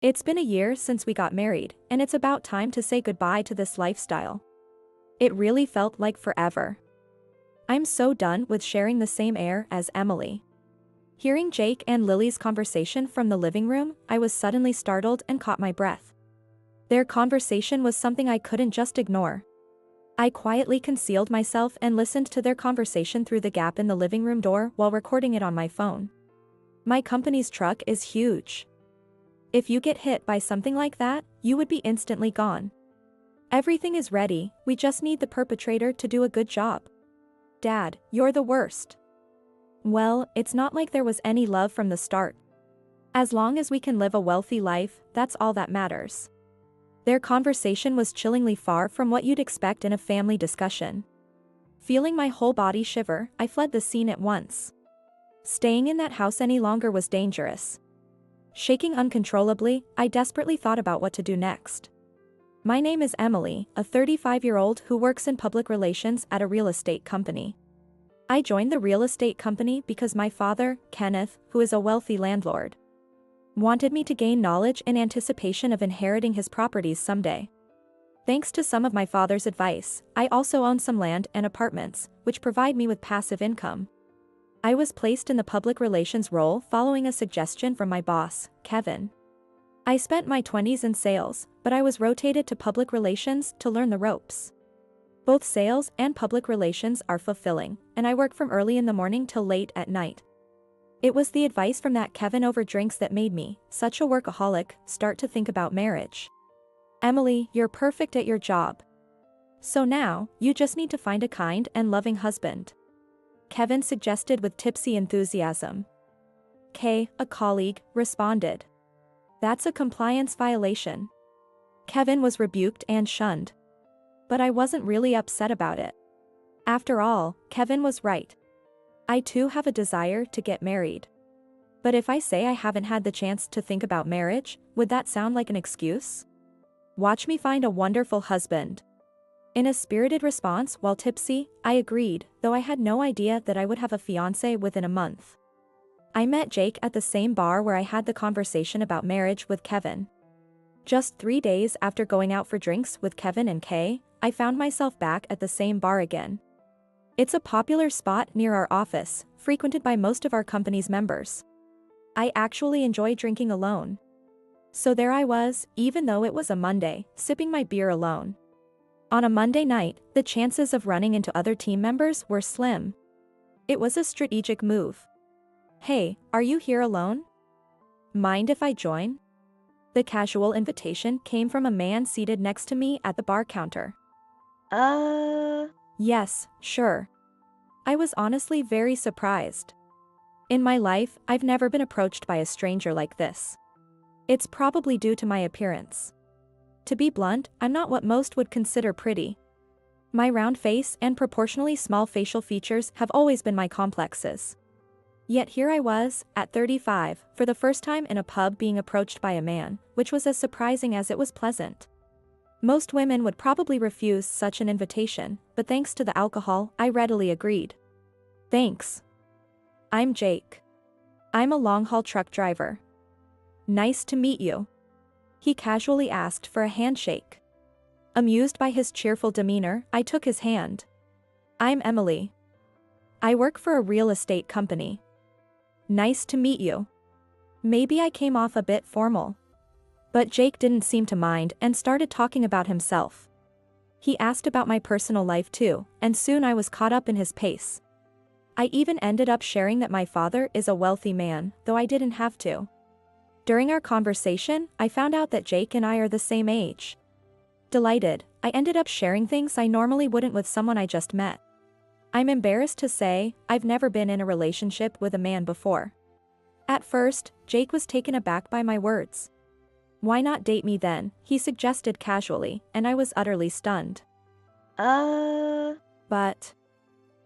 It's been a year since we got married, and it's about time to say goodbye to this lifestyle. It really felt like forever. I'm so done with sharing the same air as Emily. Hearing Jake and Lily's conversation from the living room, I was suddenly startled and caught my breath. Their conversation was something I couldn't just ignore. I quietly concealed myself and listened to their conversation through the gap in the living room door while recording it on my phone. My company's truck is huge. If you get hit by something like that, you would be instantly gone. Everything is ready, we just need the perpetrator to do a good job. Dad, you're the worst. Well, it's not like there was any love from the start. As long as we can live a wealthy life, that's all that matters. Their conversation was chillingly far from what you'd expect in a family discussion. Feeling my whole body shiver, I fled the scene at once. Staying in that house any longer was dangerous. Shaking uncontrollably, I desperately thought about what to do next. My name is Emily, a 35-year-old who works in public relations at a real estate company. I joined the real estate company because my father, Kenneth, who is a wealthy landlord, wanted me to gain knowledge in anticipation of inheriting his properties someday. Thanks to some of my father's advice, I also own some land and apartments, which provide me with passive income. I was placed in the public relations role following a suggestion from my boss, Kevin. I spent my 20s in sales, but I was rotated to public relations to learn the ropes. Both sales and public relations are fulfilling, and I work from early in the morning till late at night. It was the advice from that Kevin over drinks that made me, such a workaholic, start to think about marriage. Emily, you're perfect at your job. So now, you just need to find a kind and loving husband. Kevin suggested with tipsy enthusiasm. Kay, a colleague, responded. That's a compliance violation. Kevin was rebuked and shunned. But I wasn't really upset about it. After all, Kevin was right. I too have a desire to get married. But if I say I haven't had the chance to think about marriage, would that sound like an excuse? Watch me find a wonderful husband. In a spirited response while tipsy, I agreed, though I had no idea that I would have a fiancé within a month. I met Jake at the same bar where I had the conversation about marriage with Kevin. Just 3 days after going out for drinks with Kevin and Kay, I found myself back at the same bar again. It's a popular spot near our office, frequented by most of our company's members. I actually enjoy drinking alone. So there I was, even though it was a Monday, sipping my beer alone. On a Monday night, the chances of running into other team members were slim. It was a strategic move. Hey, are you here alone? Mind if I join? The casual invitation came from a man seated next to me at the bar counter. Yes, sure. I was honestly very surprised. In my life, I've never been approached by a stranger like this. It's probably due to my appearance. To be blunt, I'm not what most would consider pretty. My round face and proportionally small facial features have always been my complexes. Yet here I was, at 35, for the first time in a pub being approached by a man, which was as surprising as it was pleasant. Most women would probably refuse such an invitation, but thanks to the alcohol, I readily agreed. Thanks. I'm Jake. I'm a long-haul truck driver. Nice to meet you. He casually asked for a handshake. Amused by his cheerful demeanor, I took his hand. I'm Emily. I work for a real estate company. Nice to meet you. Maybe I came off a bit formal. But Jake didn't seem to mind and started talking about himself. He asked about my personal life too, and soon I was caught up in his pace. I even ended up sharing that my father is a wealthy man, though I didn't have to. During our conversation, I found out that Jake and I are the same age. Delighted, I ended up sharing things I normally wouldn't with someone I just met. I'm embarrassed to say, I've never been in a relationship with a man before. At first, Jake was taken aback by my words. Why not date me then, he suggested casually, and I was utterly stunned. But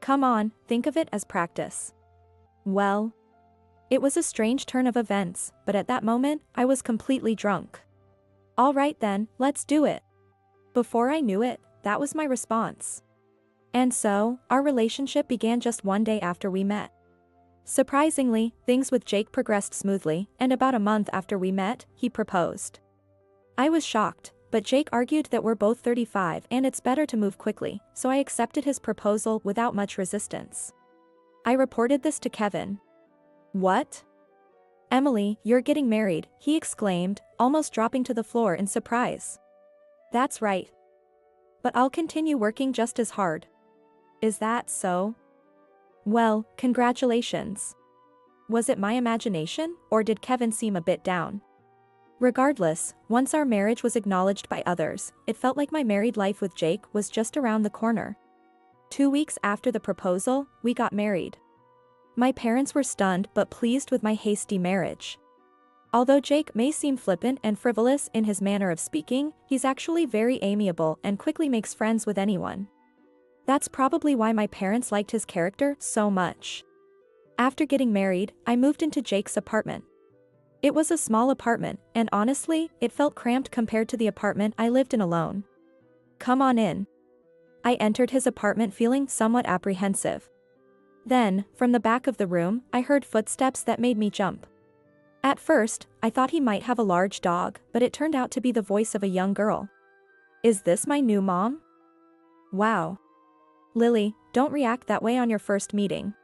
come on, think of it as practice. Well, it was a strange turn of events, but at that moment, I was completely drunk. All right then, let's do it. Before I knew it, that was my response. And so, our relationship began just one day after we met. Surprisingly, things with Jake progressed smoothly, and about a month after we met, he proposed. I was shocked, but Jake argued that we're both 35 and it's better to move quickly, so I accepted his proposal without much resistance. I reported this to Kevin. "What? Emily, you're getting married," he exclaimed, almost dropping to the floor in surprise. "That's right. But I'll continue working just as hard." "Is that so?" "Well, congratulations." Was it my imagination, or did Kevin seem a bit down? Regardless, once our marriage was acknowledged by others, it felt like my married life with Jake was just around the corner. 2 weeks after the proposal, we got married. My parents were stunned but pleased with my hasty marriage. Although Jake may seem flippant and frivolous in his manner of speaking, he's actually very amiable and quickly makes friends with anyone. That's probably why my parents liked his character so much. After getting married, I moved into Jake's apartment. It was a small apartment, and honestly, it felt cramped compared to the apartment I lived in alone. "Come on in." I entered his apartment feeling somewhat apprehensive. Then, from the back of the room, I heard footsteps that made me jump. At first, I thought he might have a large dog, but it turned out to be the voice of a young girl. "Is this my new mom?" "Wow. Lily, don't react that way on your first meeting."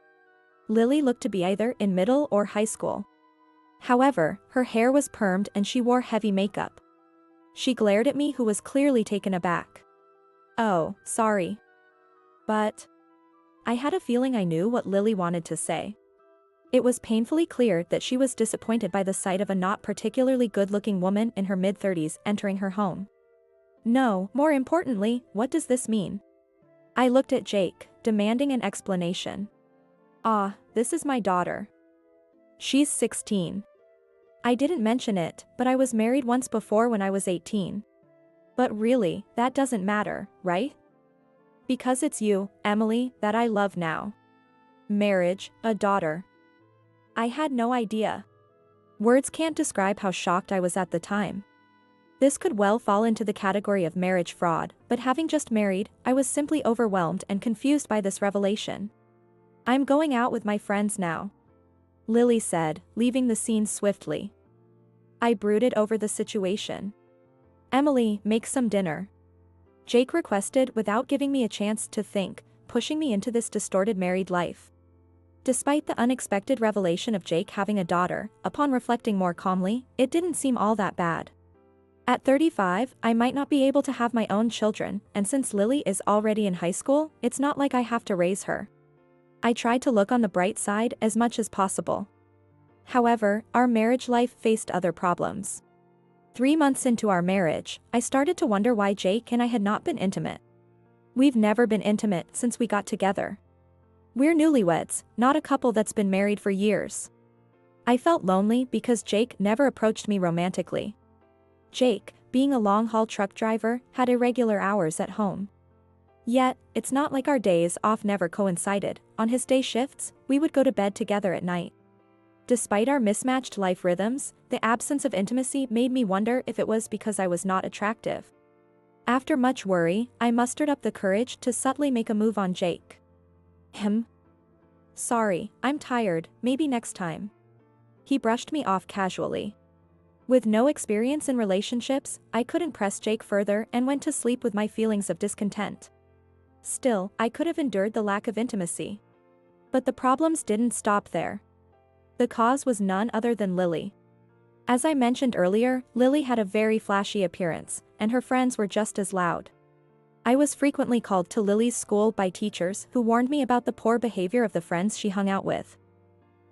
Lily looked to be either in middle or high school. However, her hair was permed and she wore heavy makeup. She glared at me, who was clearly taken aback. "Oh, sorry. But..." I had a feeling I knew what Lily wanted to say. It was painfully clear that she was disappointed by the sight of a not particularly good-looking woman in her mid-30s entering her home. No, more importantly, what does this mean? I looked at Jake, demanding an explanation. "Ah, this is my daughter. She's 16. I didn't mention it, but I was married once before when I was 18. But really, that doesn't matter, right? Because it's you, Emily, that I love now. Marriage, a daughter." I had no idea. Words can't describe how shocked I was at the time. This could well fall into the category of marriage fraud, but having just married, I was simply overwhelmed and confused by this revelation. "I'm going out with my friends now," Lily said, leaving the scene swiftly. I brooded over the situation. "Emily, make some dinner," Jake requested without giving me a chance to think, pushing me into this distorted married life. Despite the unexpected revelation of Jake having a daughter, upon reflecting more calmly, it didn't seem all that bad. At 35, I might not be able to have my own children, and since Lily is already in high school, it's not like I have to raise her. I tried to look on the bright side as much as possible. However, our marriage life faced other problems. 3 months into our marriage, I started to wonder why Jake and I had not been intimate. We've never been intimate since we got together. We're newlyweds, not a couple that's been married for years. I felt lonely because Jake never approached me romantically. Jake, being a long-haul truck driver, had irregular hours at home. Yet, it's not like our days off never coincided. On his day shifts, we would go to bed together at night. Despite our mismatched life rhythms, the absence of intimacy made me wonder if it was because I was not attractive. After much worry, I mustered up the courage to subtly make a move on Jake. "Sorry, I'm tired, maybe next time." He brushed me off casually. With no experience in relationships, I couldn't press Jake further and went to sleep with my feelings of discontent. Still, I could have endured the lack of intimacy. But the problems didn't stop there. The cause was none other than Lily. As I mentioned earlier, Lily had a very flashy appearance, and her friends were just as loud. I was frequently called to Lily's school by teachers who warned me about the poor behavior of the friends she hung out with.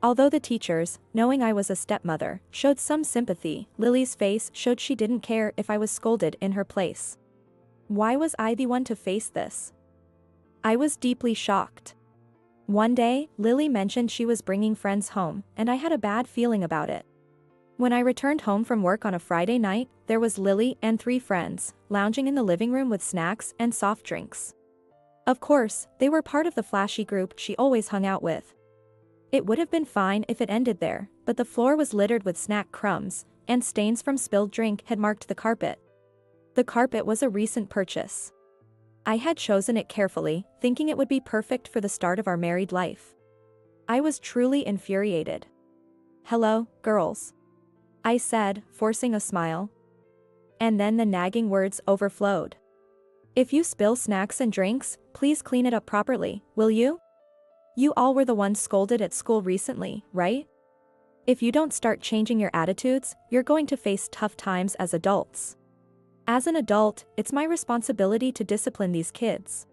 Although the teachers, knowing I was a stepmother, showed some sympathy, Lily's face showed she didn't care if I was scolded in her place. Why was I the one to face this? I was deeply shocked. One day, Lily mentioned she was bringing friends home, and I had a bad feeling about it. When I returned home from work on a Friday night, there was Lily and 3 friends, lounging in the living room with snacks and soft drinks. Of course, they were part of the flashy group she always hung out with. It would have been fine if it ended there, but the floor was littered with snack crumbs, and stains from spilled drink had marked the carpet. The carpet was a recent purchase. I had chosen it carefully, thinking it would be perfect for the start of our married life. I was truly infuriated. "Hello, girls," I said, forcing a smile. And then the nagging words overflowed. "If you spill snacks and drinks, please clean it up properly, will you? You all were the ones scolded at school recently, right? If you don't start changing your attitudes, you're going to face tough times as adults. As an adult, it's my responsibility to discipline these kids."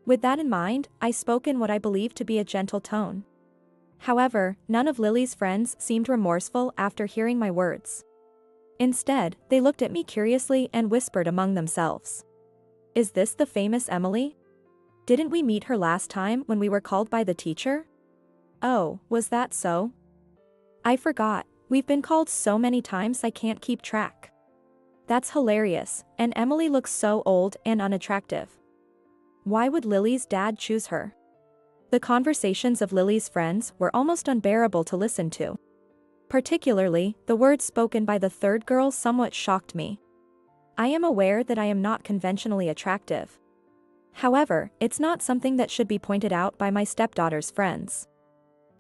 With that in mind, I spoke in what I believed to be a gentle tone. However, none of Lily's friends seemed remorseful after hearing my words. Instead, they looked at me curiously and whispered among themselves. "Is this the famous Emily? Didn't we meet her last time when we were called by the teacher? Oh, was that so? I forgot, we've been called so many times I can't keep track. That's hilarious, and Emily looks so old and unattractive. Why would Lily's dad choose her?" The conversations of Lily's friends were almost unbearable to listen to. Particularly, the words spoken by the third girl somewhat shocked me. I am aware that I am not conventionally attractive. However, it's not something that should be pointed out by my stepdaughter's friends.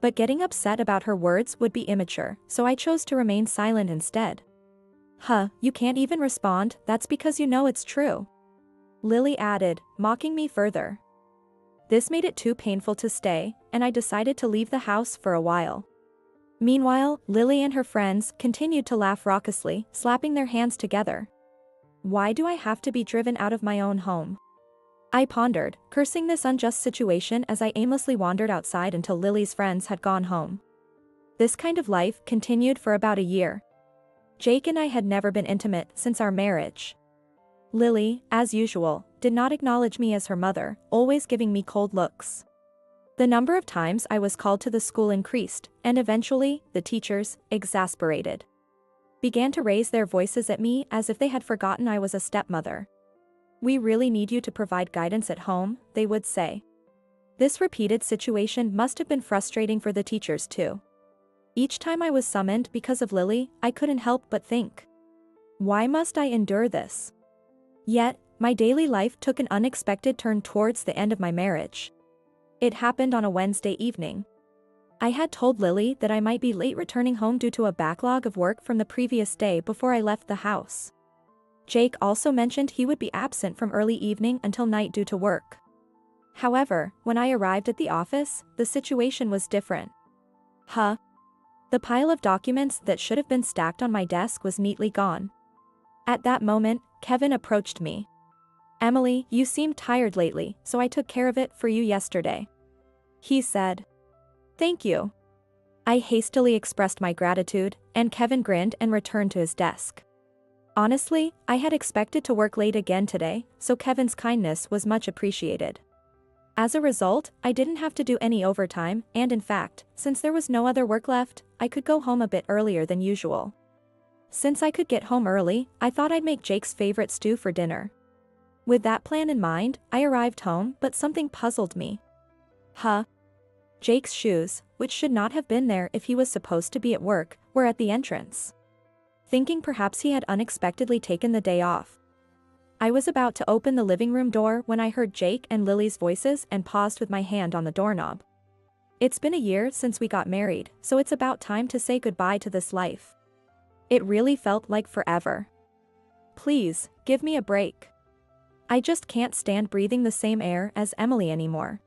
But getting upset about her words would be immature, so I chose to remain silent instead. "Huh, you can't even respond, that's because you know it's true," Lily added, mocking me further. This made it too painful to stay, and I decided to leave the house for a while. Meanwhile, Lily and her friends continued to laugh raucously, slapping their hands together. Why do I have to be driven out of my own home? I pondered, cursing this unjust situation as I aimlessly wandered outside until Lily's friends had gone home. This kind of life continued for about a year. Jake and I had never been intimate since our marriage. Lily, as usual, did not acknowledge me as her mother, always giving me cold looks. The number of times I was called to the school increased, and eventually, the teachers, exasperated, began to raise their voices at me as if they had forgotten I was a stepmother. "We really need you to provide guidance at home," they would say. This repeated situation must have been frustrating for the teachers too. Each time I was summoned because of Lily, I couldn't help but think, why must I endure this? Yet, my daily life took an unexpected turn towards the end of my marriage. It happened on a Wednesday evening. I had told Lily that I might be late returning home due to a backlog of work from the previous day before I left the house. Jake also mentioned he would be absent from early evening until night due to work. However, when I arrived at the office, the situation was different. The pile of documents that should have been stacked on my desk was neatly gone. At that moment, Kevin approached me. "Emily, you seemed tired lately, so I took care of it for you yesterday," he said. "Thank you." I hastily expressed my gratitude, and Kevin grinned and returned to his desk. Honestly, I had expected to work late again today, so Kevin's kindness was much appreciated. As a result, I didn't have to do any overtime, and in fact, since there was no other work left, I could go home a bit earlier than usual. Since I could get home early, I thought I'd make Jake's favorite stew for dinner. With that plan in mind, I arrived home, but something puzzled me. Jake's shoes, which should not have been there if he was supposed to be at work, were at the entrance. Thinking perhaps he had unexpectedly taken the day off, I was about to open the living room door when I heard Jake and Lily's voices and paused with my hand on the doorknob. It's been a year since we got married, so it's about time to say goodbye to this life. It really felt like forever. Please, give me a break. I just can't stand breathing the same air as Emily anymore.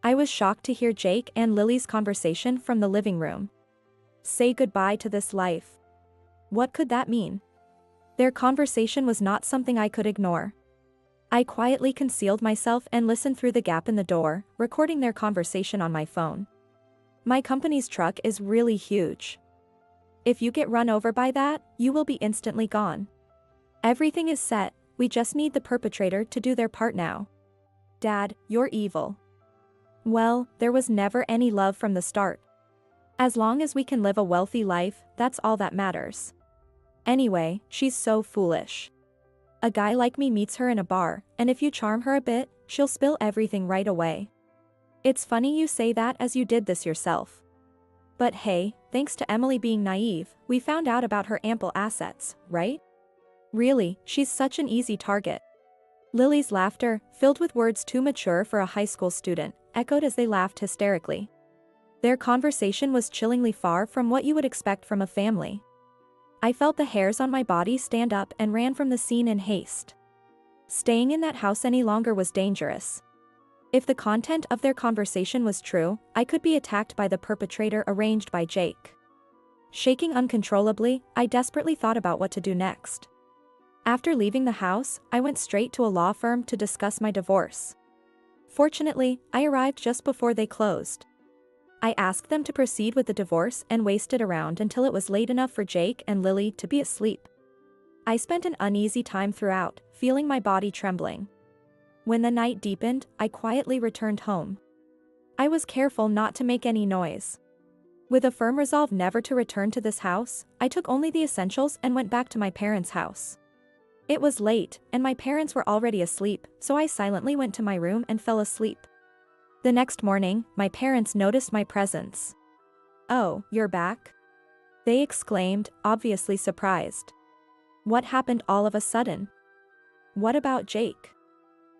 I was shocked to hear Jake and Lily's conversation from the living room. Say goodbye to this life. What could that mean? Their conversation was not something I could ignore. I quietly concealed myself and listened through the gap in the door, recording their conversation on my phone. My company's truck is really huge. If you get run over by that, you will be instantly gone. Everything is set, we just need the perpetrator to do their part now. Dad, you're evil. Well, there was never any love from the start. As long as we can live a wealthy life, that's all that matters. Anyway, she's so foolish. A guy like me meets her in a bar, and if you charm her a bit, she'll spill everything right away. It's funny you say that as you did this yourself. But hey, thanks to Emily being naive, we found out about her ample assets, right? Really, she's such an easy target. Lily's laughter, filled with words too mature for a high school student, echoed as they laughed hysterically. Their conversation was chillingly far from what you would expect from a family. I felt the hairs on my body stand up and ran from the scene in haste. Staying in that house any longer was dangerous. If the content of their conversation was true, I could be attacked by the perpetrator arranged by Jake. Shaking uncontrollably, I desperately thought about what to do next. After leaving the house, I went straight to a law firm to discuss my divorce. Fortunately, I arrived just before they closed. I asked them to proceed with the divorce and waited around until it was late enough for Jake and Lily to be asleep. I spent an uneasy time throughout, feeling my body trembling. When the night deepened, I quietly returned home. I was careful not to make any noise. With a firm resolve never to return to this house, I took only the essentials and went back to my parents' house. It was late, and my parents were already asleep, so I silently went to my room and fell asleep. The next morning, my parents noticed my presence. "Oh, you're back?" they exclaimed, obviously surprised. "What happened all of a sudden?" "What about Jake?"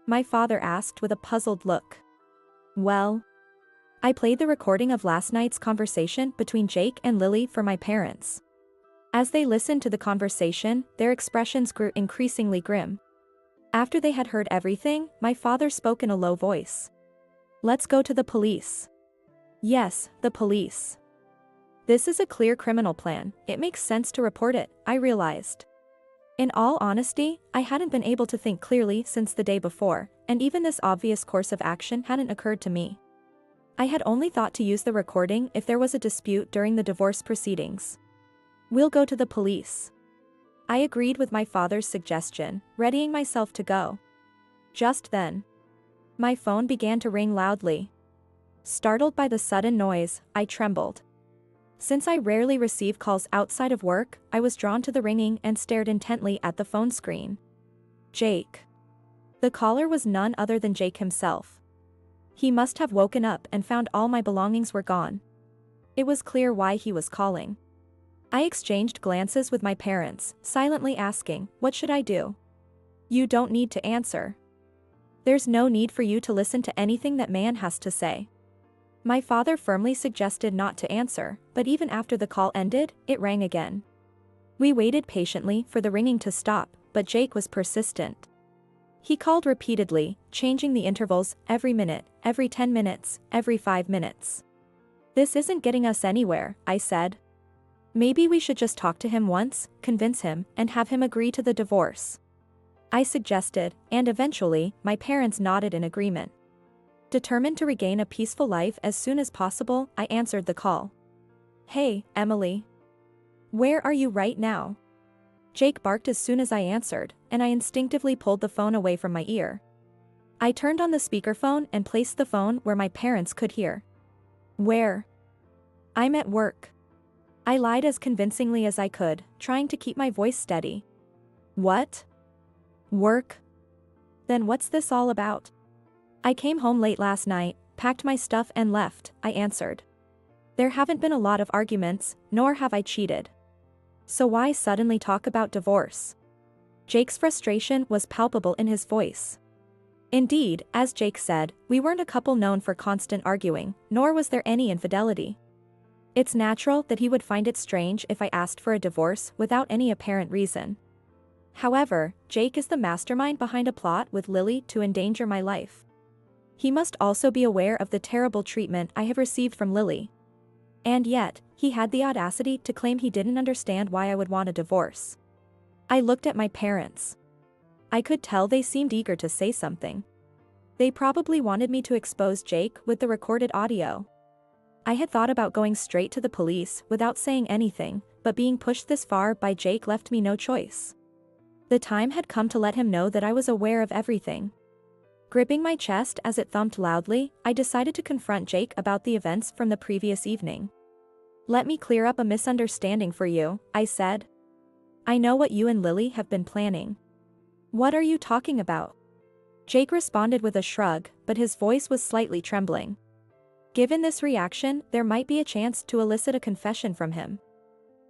my father asked with a puzzled look. "Well, I played the recording of last night's conversation between Jake and Lily for my parents." As they listened to the conversation, their expressions grew increasingly grim. After they had heard everything, my father spoke in a low voice. "Let's go to the police." "Yes, the police. This is a clear criminal plan, it makes sense to report it," I realized. In all honesty, I hadn't been able to think clearly since the day before, and even this obvious course of action hadn't occurred to me. I had only thought to use the recording if there was a dispute during the divorce proceedings. "We'll go to the police." I agreed with my father's suggestion, readying myself to go. Just then, my phone began to ring loudly. Startled by the sudden noise, I trembled. Since I rarely receive calls outside of work, I was drawn to the ringing and stared intently at the phone screen. Jake. The caller was none other than Jake himself. He must have woken up and found all my belongings were gone. It was clear why he was calling. I exchanged glances with my parents, silently asking, "What should I do?" "You don't need to answer. There's no need for you to listen to anything that man has to say." My father firmly suggested not to answer, but even after the call ended, it rang again. We waited patiently for the ringing to stop, but Jake was persistent. He called repeatedly, changing the intervals every minute, every 10 minutes, every 5 minutes. "This isn't getting us anywhere," I said. "Maybe we should just talk to him once, convince him, and have him agree to the divorce," I suggested, and eventually, my parents nodded in agreement. Determined to regain a peaceful life as soon as possible, I answered the call. "Hey, Emily. Where are you right now?" Jake barked as soon as I answered, and I instinctively pulled the phone away from my ear. I turned on the speakerphone and placed the phone where my parents could hear. "Where?" "I'm at work." I lied as convincingly as I could, trying to keep my voice steady. "What? Work? Then what's this all about?" "I came home late last night, packed my stuff and left," I answered. "There haven't been a lot of arguments, nor have I cheated. So why suddenly talk about divorce?" Jake's frustration was palpable in his voice. Indeed, as Jake said, we weren't a couple known for constant arguing, nor was there any infidelity. It's natural that he would find it strange if I asked for a divorce without any apparent reason. However, Jake is the mastermind behind a plot with Lily to endanger my life. He must also be aware of the terrible treatment I have received from Lily. And yet, he had the audacity to claim he didn't understand why I would want a divorce. I looked at my parents. I could tell they seemed eager to say something. They probably wanted me to expose Jake with the recorded audio. I had thought about going straight to the police without saying anything, but being pushed this far by Jake left me no choice. The time had come to let him know that I was aware of everything. Gripping my chest as it thumped loudly, I decided to confront Jake about the events from the previous evening. "Let me clear up a misunderstanding for you," I said. "I know what you and Lily have been planning." "What are you talking about?" Jake responded with a shrug, but his voice was slightly trembling. Given this reaction, there might be a chance to elicit a confession from him.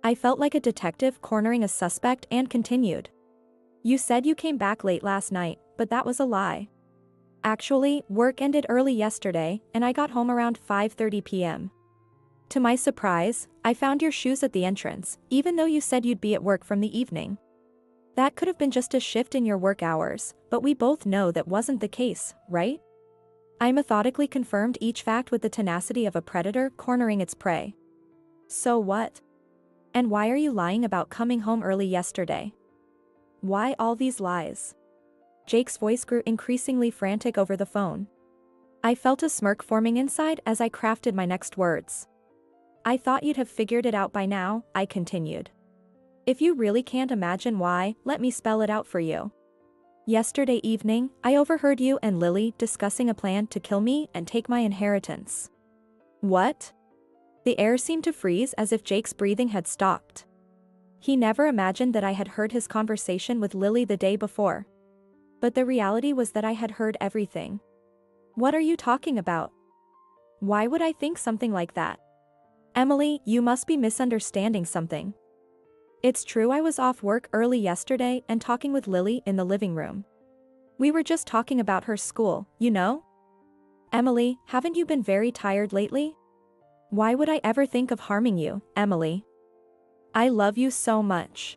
I felt like a detective cornering a suspect and continued. "You said you came back late last night, but that was a lie. Actually, work ended early yesterday, and I got home around 5:30 p.m. To my surprise, I found your shoes at the entrance, even though you said you'd be at work from the evening. That could have been just a shift in your work hours, but we both know that wasn't the case, right? I methodically confirmed each fact with the tenacity of a predator cornering its prey. So what? And why are you lying about coming home early yesterday? Why all these lies? Jake's voice grew increasingly frantic over the phone. I felt a smirk forming inside as I crafted my next words. I thought you'd have figured it out by now, I continued. If you really can't imagine why, let me spell it out for you. Yesterday evening, I overheard you and Lily discussing a plan to kill me and take my inheritance. What? The air seemed to freeze as if Jake's breathing had stopped. He never imagined that I had heard his conversation with Lily the day before. But the reality was that I had heard everything. What are you talking about? Why would I think something like that? Emily, you must be misunderstanding something. It's true I was off work early yesterday and talking with Lily in the living room. We were just talking about her school, you know? Emily, haven't you been very tired lately? Why would I ever think of harming you, Emily? I love you so much.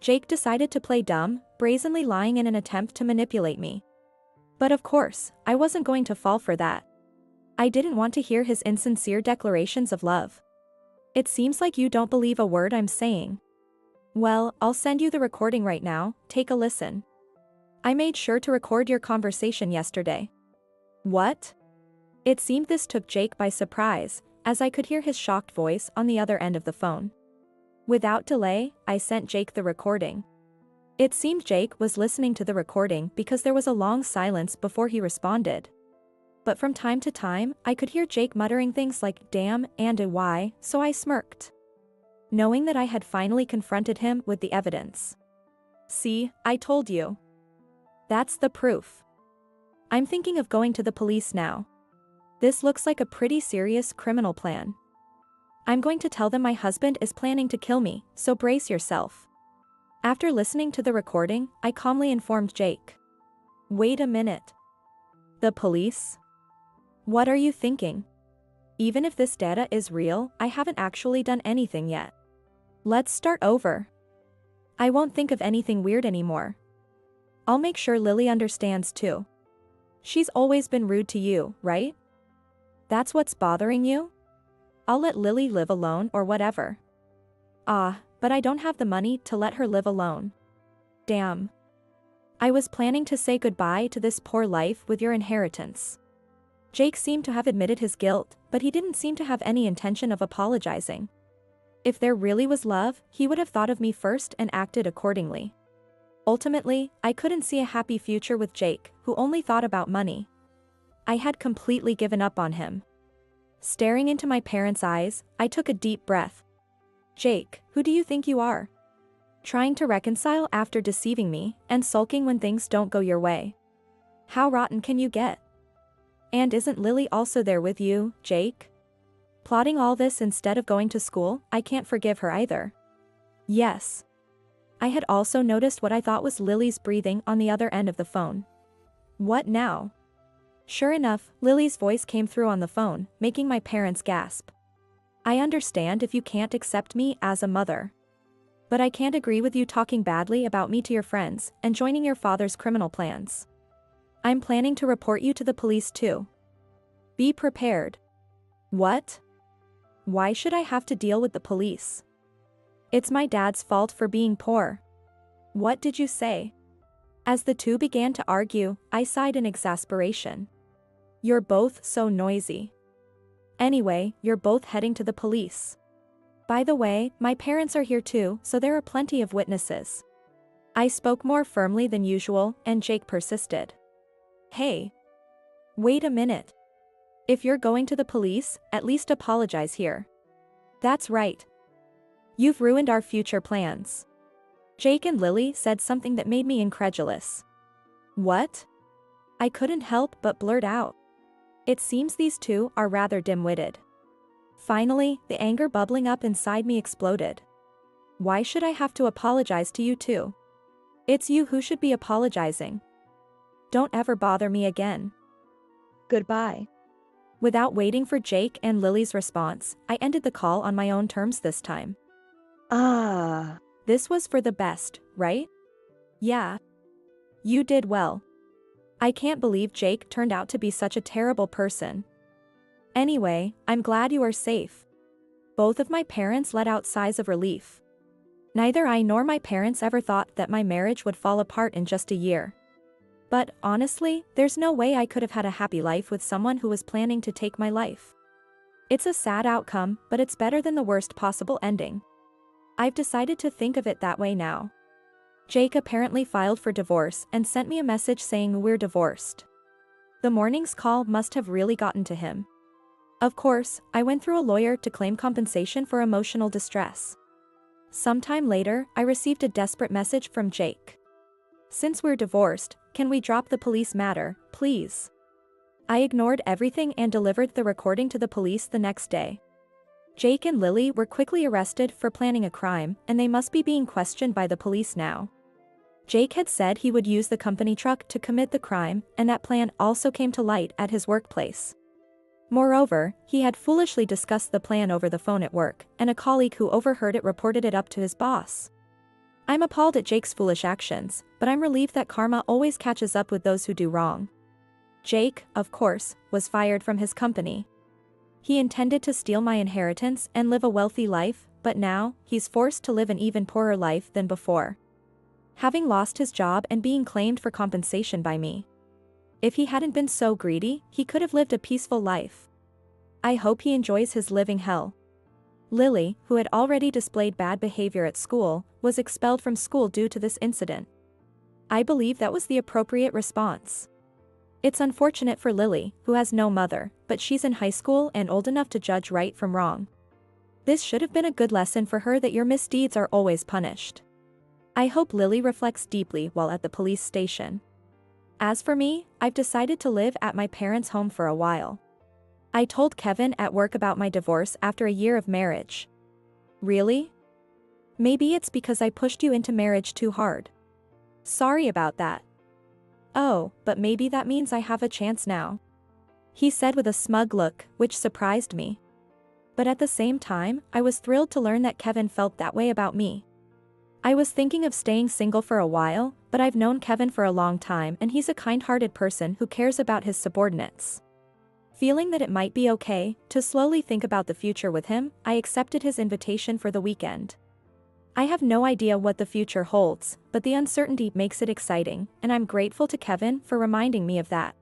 Jake decided to play dumb, brazenly lying in an attempt to manipulate me. But of course, I wasn't going to fall for that. I didn't want to hear his insincere declarations of love. It seems like you don't believe a word I'm saying. Well, I'll send you the recording right now, take a listen. I made sure to record your conversation yesterday. What? It seemed this took Jake by surprise, as I could hear his shocked voice on the other end of the phone. Without delay, I sent Jake the recording. It seemed Jake was listening to the recording because there was a long silence before he responded. But from time to time, I could hear Jake muttering things like damn and a why, so I smirked, knowing that I had finally confronted him with the evidence. See, I told you. That's the proof. I'm thinking of going to the police now. This looks like a pretty serious criminal plan. I'm going to tell them my husband is planning to kill me, so brace yourself. After listening to the recording, I calmly informed Jake. Wait a minute. The police? What are you thinking? Even if this data is real, I haven't actually done anything yet. Let's start over. I won't think of anything weird anymore. I'll make sure Lily understands too. She's always been rude to you, right? That's what's bothering you? I'll let Lily live alone or whatever. Ah, but I don't have the money to let her live alone. Damn. I was planning to say goodbye to this poor life with your inheritance. Jake seemed to have admitted his guilt, but he didn't seem to have any intention of apologizing. If there really was love, he would have thought of me first and acted accordingly. Ultimately, I couldn't see a happy future with Jake, who only thought about money. I had completely given up on him. Staring into my parents' eyes, I took a deep breath. Jake, who do you think you are? Trying to reconcile after deceiving me, and sulking when things don't go your way. How rotten can you get? And isn't Lily also there with you, Jake? Plotting all this instead of going to school, I can't forgive her either. Yes. I had also noticed what I thought was Lily's breathing on the other end of the phone. What now? Sure enough, Lily's voice came through on the phone, making my parents gasp. I understand if you can't accept me as a mother. But I can't agree with you talking badly about me to your friends and joining your father's criminal plans. I'm planning to report you to the police too. Be prepared. What? Why should I have to deal with the police? It's my dad's fault for being poor. What did you say? As the two began to argue, I sighed in exasperation. You're both so noisy. Anyway, you're both heading to the police. By the way, my parents are here too, so there are plenty of witnesses. I spoke more firmly than usual, and Jake persisted. Hey. Wait a minute. If you're going to the police, at least apologize here. That's right. You've ruined our future plans. Jake and Lily said something that made me incredulous. What? I couldn't help but blurt out. It seems these two are rather dim-witted. Finally, the anger bubbling up inside me exploded. Why should I have to apologize to you too? It's you who should be apologizing. Don't ever bother me again. Goodbye. Without waiting for Jake and Lily's response, I ended the call on my own terms this time. Ah. This was for the best, right? Yeah. You did well. I can't believe Jake turned out to be such a terrible person. Anyway, I'm glad you are safe. Both of my parents let out sighs of relief. Neither I nor my parents ever thought that my marriage would fall apart in just a year. But, honestly, there's no way I could have had a happy life with someone who was planning to take my life. It's a sad outcome, but it's better than the worst possible ending. I've decided to think of it that way now. Jake apparently filed for divorce and sent me a message saying we're divorced. The morning's call must have really gotten to him. Of course, I went through a lawyer to claim compensation for emotional distress. Sometime later, I received a desperate message from Jake. Since we're divorced, can we drop the police matter, please? I ignored everything and delivered the recording to the police the next day. Jake and Lily were quickly arrested for planning a crime, and they must be being questioned by the police now. Jake had said he would use the company truck to commit the crime, and that plan also came to light at his workplace. Moreover, he had foolishly discussed the plan over the phone at work, and a colleague who overheard it reported it up to his boss. I'm appalled at Jake's foolish actions, but I'm relieved that karma always catches up with those who do wrong. Jake, of course, was fired from his company. He intended to steal my inheritance and live a wealthy life, but now, he's forced to live an even poorer life than before. Having lost his job and being claimed for compensation by me. If he hadn't been so greedy, he could have lived a peaceful life. I hope he enjoys his living hell. Lily, who had already displayed bad behavior at school, was expelled from school due to this incident. I believe that was the appropriate response. It's unfortunate for Lily, who has no mother, but she's in high school and old enough to judge right from wrong. This should have been a good lesson for her that your misdeeds are always punished. I hope Lily reflects deeply while at the police station. As for me, I've decided to live at my parents' home for a while. I told Kevin at work about my divorce after a year of marriage. Really? Maybe it's because I pushed you into marriage too hard. Sorry about that. Oh, but maybe that means I have a chance now. He said with a smug look, which surprised me. But at the same time, I was thrilled to learn that Kevin felt that way about me. I was thinking of staying single for a while, but I've known Kevin for a long time and he's a kind-hearted person who cares about his subordinates. Feeling that it might be okay to slowly think about the future with him, I accepted his invitation for the weekend. I have no idea what the future holds, but the uncertainty makes it exciting, and I'm grateful to Kevin for reminding me of that.